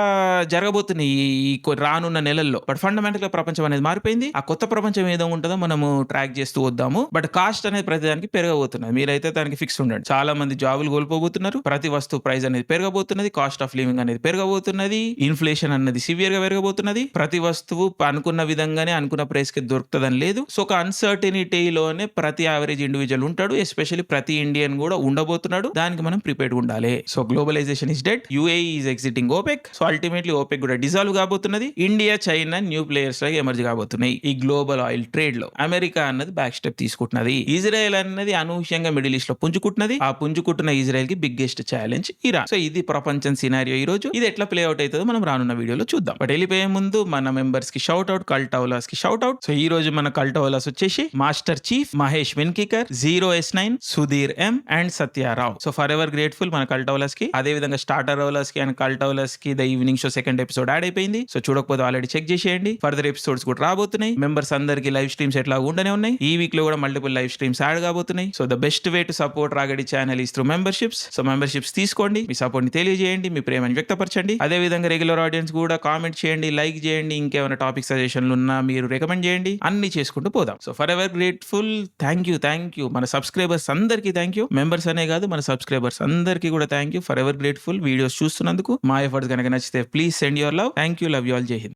జరగబోతున్నాయి ఈ రానున్న నెలల్లో. బట్ ఫండమెంటల్ గా ప్రపంచం అనేది మారిపోయింది. ఆ కొత్త ప్రపంచం ఏదో ఉంటుందో మనము ట్రాక్ చేస్తూ వద్దాము. బట్ కాస్ట్ అనేది ప్రతిదానికి పెరగబోతున్నది. మీరైతే దానికి ఫిక్స్ ఉండండి. చాలా మంది జాబులు కోల్పోబోతున్నారు. ప్రతి వస్తువు ప్రైస్ అనేది పెరగబోతున్నది. కాస్ట్ ఆఫ్ లివింగ్ అనేది పెరగబోతున్నది. ఇన్ఫ్లేషన్ అనేది సివియర్ గా పెరగబోతున్నది. ప్రతి వస్తువు అనుకున్న విధంగానే అనుకున్న ప్రైస్ కి దొరుకుతుందని లేదు. సో ఒక అన్సర్టనిటీలోనే ప్రతి యావరేజ్ ఇండివిజువల్ ఉంటాడు. ఎస్పెషల్లీ ప్రతి ఇండియన్ కూడా ఉండబోతున్నాడు. దానికి మనం ప్రిపేర్డ్ ఉండాలి. So globalisation is dead. UAE is exiting OPEC. So ultimately OPEC కూడా డిజాల్వ్ కాబోతున్నది. ఇండియా, చైనా న్యూ ప్లేయర్స్ లాగా ఎమర్జ్ కాబోతున్నాయి ఈ గ్లోబల్ ఆయిల్ ట్రేడ్ లో. అమెరికా అన్నది బ్యాక్ స్టెప్ తీసుకుంటున్నది. ఇజ్రాయెల్ అన్నది అనూహ్యంగా మిడిల్ ఈస్ట్ లో పుంజుకుంటున్నది. ఆ పుంజుకుంటున్న ఇజ్రాయెల్ కి బిగ్గెస్ట్ ఛాలెంజ్ ఇరాన్. సో ఇది ప్రపంచం సినారియో ఈ రోజు. ఇది ఎట్లా ప్లే అవుట్ అవుతుందో మనం రానున్న వీడియోలో చూద్దాం. బట్ వెళ్ళిపోయే ముందు మన మెంబర్స్ కి షౌట్ అవుట్, కల్టౌలాస్ కి షౌట్ అవుట్. సో ఈ రోజు మన కల్టౌలాస్ వచ్చేసి master chief Mahesh Venkikar, 0S9, Sudheer M and Satyarao. So forever grateful మన కల్టౌలాస్ కి. అదే విధంగా స్టార్టర్ అవులాస్ కి అండ్ కల్టౌలాస్ కి the evening show second episode add అయిపోయింది. సో చూడకపోతే ఆల్రెడీ చెక్ చేసేయండి. ఫర్దర్ ఎపిసోడ్స్ కూడా రాబోతున్నాయి. మెంబర్స్ అందరికి లైవ్ స్ట్రీమ్స్ ఎట్లా ఉండనే ఉన్నాయి. ఈ వీక్ లో కూడా మల్టిపుల్ లైవ్ స్ట్రీమ్స్ యాడ్ కాబోతున్నాయి. So the best way to support Ragadi channel is through memberships. So memberships తీసుకోండి, మీ సపోర్ట్ ని తెలియజేయండి, మీ ప్రేమని వ్యక్తపరచండి. అదే విధంగా రెగ్యులర్ ఆడియన్స్ కూడా కామెంట్ చేయండి, లైక్ చేయండి, ఇంకేమైనా టాపిక్ సజెషన్లు ఉన్నా మీరు రికమెండ్ చేయండి. అన్ని చేసుకుంటూ పోదాం. So forever grateful. Thank you మన సబ్స్క్రైబర్స్ అందరికీ థ్యాంక్ యూ. మెంబర్స్ అనే కాదు, మన సబ్స్క్రైబర్స్ అందరికీ కూడా thank you. Forever grateful videos చూస్తున్నందుకు. మా ఎఫర్ట్స్ కనుక నచ్చితే please send your love. Thank you. Love you all. జై హింద్.